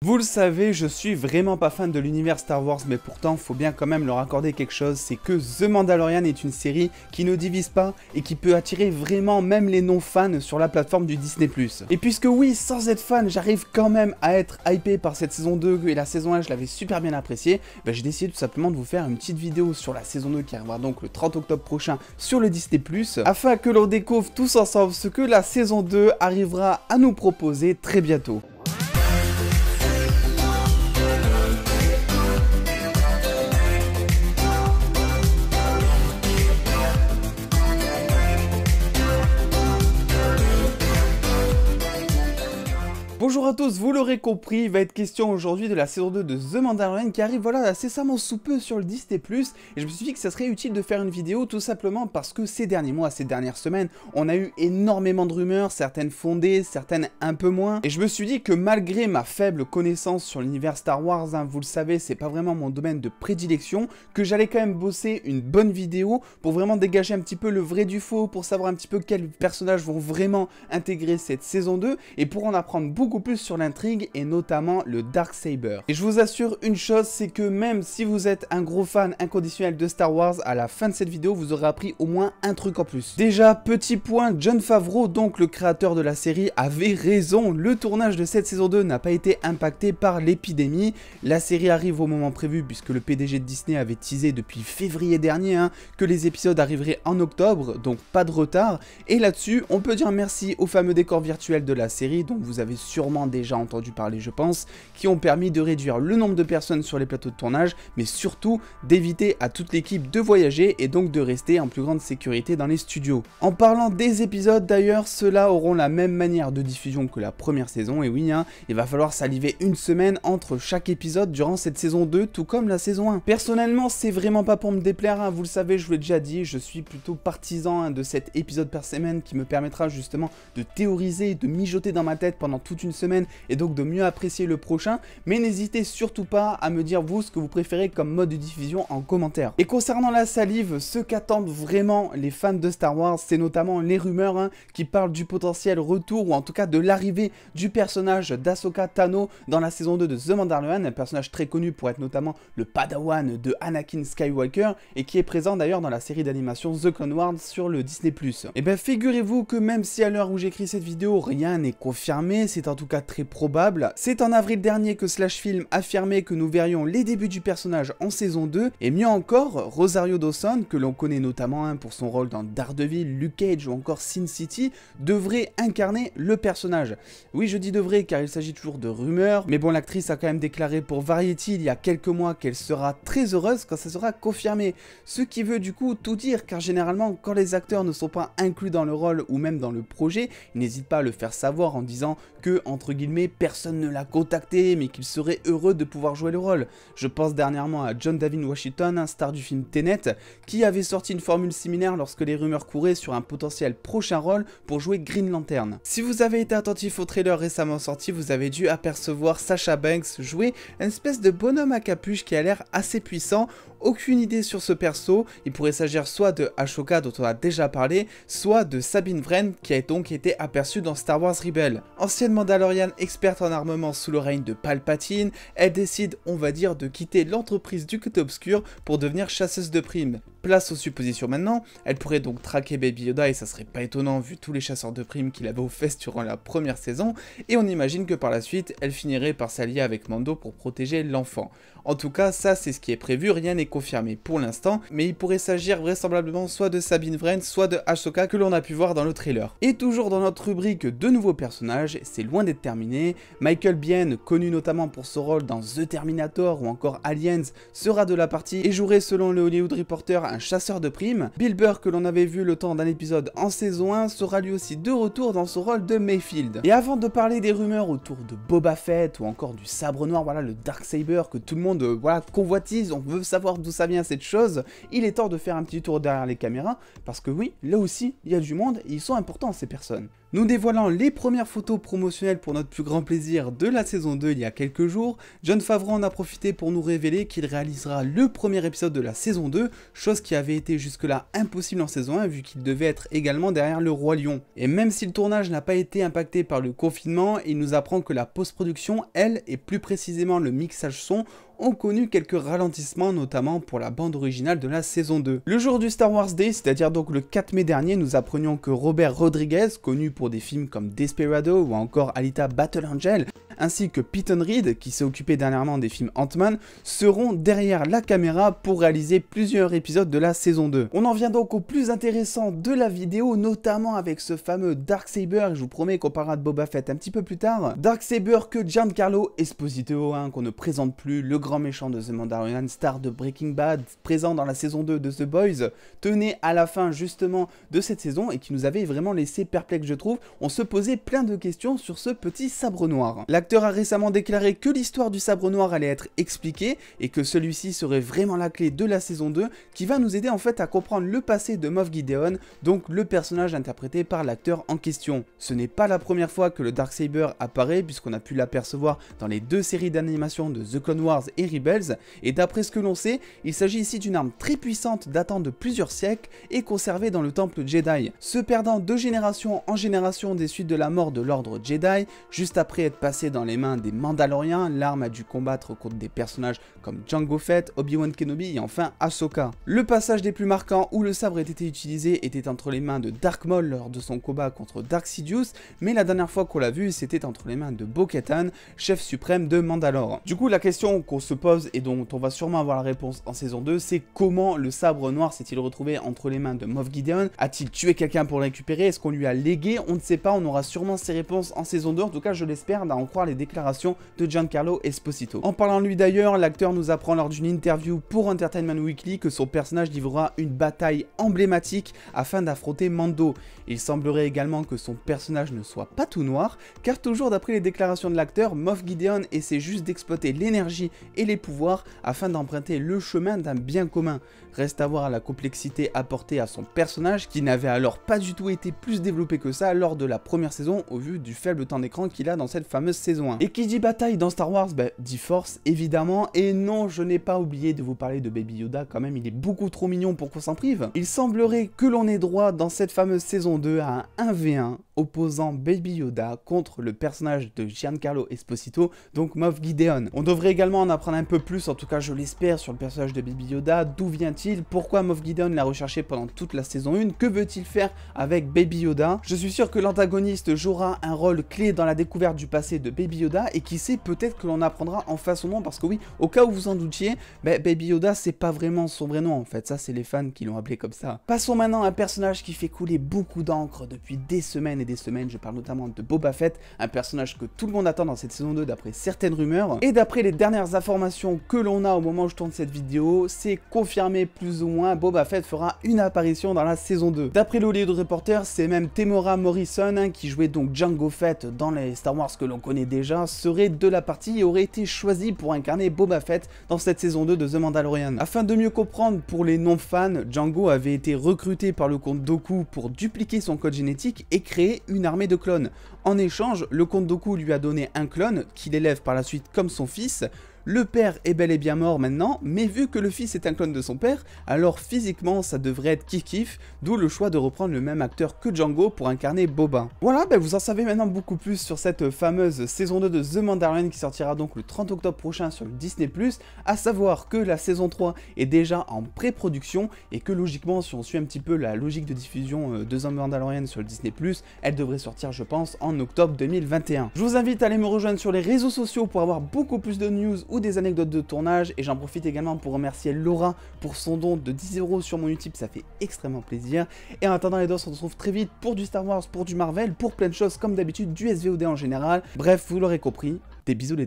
Vous le savez, je suis vraiment pas fan de l'univers Star Wars, mais pourtant, faut bien quand même leur accorder quelque chose, c'est que The Mandalorian est une série qui ne divise pas et qui peut attirer vraiment même les non-fans sur la plateforme du Disney+. Et puisque oui, sans être fan, j'arrive quand même à être hypé par cette saison 2 et la saison 1, je l'avais super bien appréciée, j'ai décidé tout simplement de vous faire une petite vidéo sur la saison 2 qui arrivera donc le 30 octobre prochain sur le Disney+, afin que l'on découvre tous ensemble ce que la saison 2 arrivera à nous proposer très bientôt. Bonjour à tous, vous l'aurez compris, il va être question aujourd'hui de la saison 2 de The Mandalorian qui arrive voilà incessamment sous peu sur le Disney+, et je me suis dit que ça serait utile de faire une vidéo tout simplement parce que ces derniers mois, ces dernières semaines, on a eu énormément de rumeurs, certaines fondées, certaines un peu moins, et je me suis dit que malgré ma faible connaissance sur l'univers Star Wars, vous le savez, c'est pas vraiment mon domaine de prédilection, que j'allais quand même bosser une bonne vidéo pour vraiment dégager un petit peu le vrai du faux, pour savoir un petit peu quels personnages vont vraiment intégrer cette saison 2, et pour en apprendre beaucoup plus sur l'intrigue et notamment le Darksaber. Et je vous assure une chose, c'est que même si vous êtes un gros fan inconditionnel de Star Wars, à la fin de cette vidéo, vous aurez appris au moins un truc en plus. Déjà, petit point, Jon Favreau, donc le créateur de la série, avait raison. Le tournage de cette saison 2 n'a pas été impacté par l'épidémie. La série arrive au moment prévu puisque le PDG de Disney avait teasé depuis février dernier que les épisodes arriveraient en octobre, donc pas de retard. Et là-dessus, on peut dire merci au fameux décor virtuel de la série, dont vous avez sûrement déjà entendu parler je pense, qui ont permis de réduire le nombre de personnes sur les plateaux de tournage, mais surtout d'éviter à toute l'équipe de voyager et donc de rester en plus grande sécurité dans les studios. En parlant des épisodes d'ailleurs, ceux-là auront la même manière de diffusion que la première saison, et oui, il va falloir saliver une semaine entre chaque épisode durant cette saison 2, tout comme la saison 1. Personnellement, c'est vraiment pas pour me déplaire, vous le savez, je vous l'ai déjà dit, je suis plutôt partisan de cet épisode par semaine qui me permettra justement de théoriser, de mijoter dans ma tête pendant toute une semaine et donc de mieux apprécier le prochain, mais n'hésitez surtout pas à me dire vous ce que vous préférez comme mode de diffusion en commentaire. Et concernant la salive, ce qu'attendent vraiment les fans de Star Wars, c'est notamment les rumeurs qui parlent du potentiel retour ou en tout cas de l'arrivée du personnage d'Ahsoka Tano dans la saison 2 de The Mandalorian, un personnage très connu pour être notamment le padawan de Anakin Skywalker et qui est présent d'ailleurs dans la série d'animation The Clone Wars sur le Disney+. Et bien figurez-vous que même si à l'heure où j'écris cette vidéo rien n'est confirmé, c'est en tout cas très probable. C'est en avril dernier que Slashfilm affirmait que nous verrions les débuts du personnage en saison 2, et mieux encore, Rosario Dawson, que l'on connaît notamment pour son rôle dans Daredevil, Luke Cage ou encore Sin City, devrait incarner le personnage. Oui, je dis devrait car il s'agit toujours de rumeurs, mais bon, l'actrice a quand même déclaré pour Variety il y a quelques mois qu'elle sera très heureuse quand ça sera confirmé, ce qui veut du coup tout dire, car généralement quand les acteurs ne sont pas inclus dans le rôle ou même dans le projet, ils n'hésitent pas à le faire savoir en disant que, entre guillemets, personne ne l'a contacté, mais qu'il serait heureux de pouvoir jouer le rôle. Je pense dernièrement à John David Washington, un star du film Tenet, qui avait sorti une formule similaire lorsque les rumeurs couraient sur un potentiel prochain rôle pour jouer Green Lantern. Si vous avez été attentif au trailer récemment sorti, vous avez dû apercevoir Sasha Banks jouer une espèce de bonhomme à capuche qui a l'air assez puissant. Aucune idée sur ce perso, il pourrait s'agir soit de Ahsoka dont on a déjà parlé, soit de Sabine Wren qui a donc été aperçue dans Star Wars Rebels. Ancienne Mandalorian experte en armement sous le règne de Palpatine, elle décide, on va dire, de quitter l'entreprise du côté obscur pour devenir chasseuse de primes. Place aux suppositions maintenant, elle pourrait donc traquer Baby Yoda et ça serait pas étonnant vu tous les chasseurs de primes qu'il avait aux fesses durant la première saison, et on imagine que par la suite, elle finirait par s'allier avec Mando pour protéger l'enfant. En tout cas, ça c'est ce qui est prévu, rien n'est confirmé pour l'instant, mais il pourrait s'agir vraisemblablement soit de Sabine Wren, soit de Ahsoka que l'on a pu voir dans le trailer. Et toujours dans notre rubrique de nouveaux personnages, c'est loin d'être terminé, Michael Biehn, connu notamment pour son rôle dans The Terminator ou encore Aliens, sera de la partie et jouerait selon le Hollywood Reporter un chasseur de primes. Bill Burr, que l'on avait vu le temps d'un épisode en saison 1, sera lui aussi de retour dans son rôle de Mayfield. Et avant de parler des rumeurs autour de Boba Fett ou encore du sabre noir, voilà le Darksaber que tout le monde convoitise, on veut savoir d'où ça vient cette chose, il est temps de faire un petit tour derrière les caméras, parce que oui, là aussi, il y a du monde et ils sont importants ces personnes. Nous dévoilant les premières photos promotionnelles pour notre plus grand plaisir de la saison 2 il y a quelques jours, Jon Favreau en a profité pour nous révéler qu'il réalisera le premier épisode de la saison 2, chose qui avait été jusque-là impossible en saison 1 vu qu'il devait être également derrière le Roi Lion. Et même si le tournage n'a pas été impacté par le confinement, il nous apprend que la post-production, elle, et plus précisément le mixage son, ont connu quelques ralentissements, notamment pour la bande originale de la saison 2. Le jour du Star Wars Day, c'est-à-dire donc le 4 mai dernier, nous apprenions que Robert Rodriguez, connu pour des films comme Desperado ou encore Alita Battle Angel, ainsi que Peyton Reed, qui s'est occupé dernièrement des films Ant-Man, seront derrière la caméra pour réaliser plusieurs épisodes de la saison 2. On en vient donc au plus intéressant de la vidéo, notamment avec ce fameux Darksaber, et je vous promets qu'on parlera de Boba Fett un petit peu plus tard. Darksaber que Giancarlo Esposito, qu'on ne présente plus, le grand méchant de The Mandalorian, star de Breaking Bad, présent dans la saison 2 de The Boys, tenait à la fin justement de cette saison et qui nous avait vraiment laissé perplexe je trouve. On se posait plein de questions sur ce petit sabre noir. L'acteur a récemment déclaré que l'histoire du sabre noir allait être expliquée et que celui-ci serait vraiment la clé de la saison 2 qui va nous aider en fait à comprendre le passé de Moff Gideon, donc le personnage interprété par l'acteur en question. Ce n'est pas la première fois que le Darksaber apparaît puisqu'on a pu l'apercevoir dans les deux séries d'animation de The Clone Wars et Rebels, et d'après ce que l'on sait, il s'agit ici d'une arme très puissante datant de plusieurs siècles et conservée dans le temple Jedi. Se perdant de génération en génération des suites de la mort de l'ordre Jedi, juste après être passé dans les mains des Mandaloriens, l'arme a dû combattre contre des personnages comme Jango Fett, Obi-Wan Kenobi et enfin Ahsoka. Le passage des plus marquants où le sabre était utilisé était entre les mains de Dark Maul lors de son combat contre Dark Sidious, mais la dernière fois qu'on l'a vu, c'était entre les mains de Bo-Katan, chef suprême de Mandalore. Du coup, la question qu'on se pose et dont on va sûrement avoir la réponse en saison 2, c'est comment le sabre noir s'est-il retrouvé entre les mains de Moff Gideon? A-t-il tué quelqu'un pour le récupérer? Est-ce qu'on lui a légué? On ne sait pas, on aura sûrement ces réponses en saison 2, en tout cas je l'espère, d'en croire les déclarations de Giancarlo Esposito. En parlant de lui d'ailleurs, l'acteur nous apprend lors d'une interview pour Entertainment Weekly que son personnage livrera une bataille emblématique afin d'affronter Mando. Il semblerait également que son personnage ne soit pas tout noir, car toujours d'après les déclarations de l'acteur, Moff Gideon essaie juste d'exploiter l'énergie et les pouvoirs afin d'emprunter le chemin d'un bien commun. Reste à voir la complexité apportée à son personnage qui n'avait alors pas du tout été plus développé que ça lors de la première saison au vu du faible temps d'écran qu'il a dans cette fameuse saison 1. Et qui dit bataille dans Star Wars, dit force évidemment, et non je n'ai pas oublié de vous parler de Baby Yoda, quand même il est beaucoup trop mignon pour qu'on s'en prive. Il semblerait que l'on ait droit dans cette fameuse saison 2 à un 1v1 opposant Baby Yoda contre le personnage de Giancarlo Esposito, donc Moff Gideon. On devrait également en apprendre un peu plus, en tout cas je l'espère, sur le personnage de Baby Yoda. D'où vient-il? Pourquoi Moff Gideon l'a recherché pendant toute la saison 1? Que veut-il faire avec Baby Yoda? Je suis sûr que l'antagoniste jouera un rôle clé dans la découverte du passé de Baby Yoda, et qui sait, peut-être que l'on apprendra enfin son nom, parce que oui, au cas où vous en doutiez, Baby Yoda c'est pas vraiment son vrai nom en fait, ça c'est les fans qui l'ont appelé comme ça. Passons maintenant à un personnage qui fait couler beaucoup d'encre depuis des semaines et des semaines, je parle notamment de Boba Fett, un personnage que tout le monde attend dans cette saison 2 d'après certaines rumeurs, et d'après les dernières informations que l'on a au moment où je tourne cette vidéo, c'est confirmé plus ou moins, Boba Fett fera une apparition dans la saison 2. D'après le Hollywood Reporter, c'est même Temuera Morrison, qui jouait donc Jango Fett dans les Star Wars que l'on connaît déjà, serait de la partie et aurait été choisi pour incarner Boba Fett dans cette saison 2 de The Mandalorian. Afin de mieux comprendre pour les non-fans, Jango avait été recruté par le comte Dooku pour dupliquer son code génétique et créer une armée de clones. En échange, le comte Dooku lui a donné un clone qu'il élève par la suite comme son fils. Le père est bel et bien mort maintenant, mais vu que le fils est un clone de son père, alors physiquement ça devrait être kiff-kiff, d'où le choix de reprendre le même acteur que Jango pour incarner Boba. Voilà, vous en savez maintenant beaucoup plus sur cette fameuse saison 2 de The Mandalorian qui sortira donc le 30 octobre prochain sur le Disney+, à savoir que la saison 3 est déjà en pré-production et que logiquement, si on suit un petit peu la logique de diffusion de The Mandalorian sur le Disney+, elle devrait sortir je pense en octobre 2021. Je vous invite à aller me rejoindre sur les réseaux sociaux pour avoir beaucoup plus de news ou des anecdotes de tournage, et j'en profite également pour remercier Laura pour son don de 10 € sur mon Utip, ça fait extrêmement plaisir. Et en attendant les dos, on se retrouve très vite pour du Star Wars, pour du Marvel, pour plein de choses comme d'habitude, du SVOD en général. Bref, vous l'aurez compris, des bisous les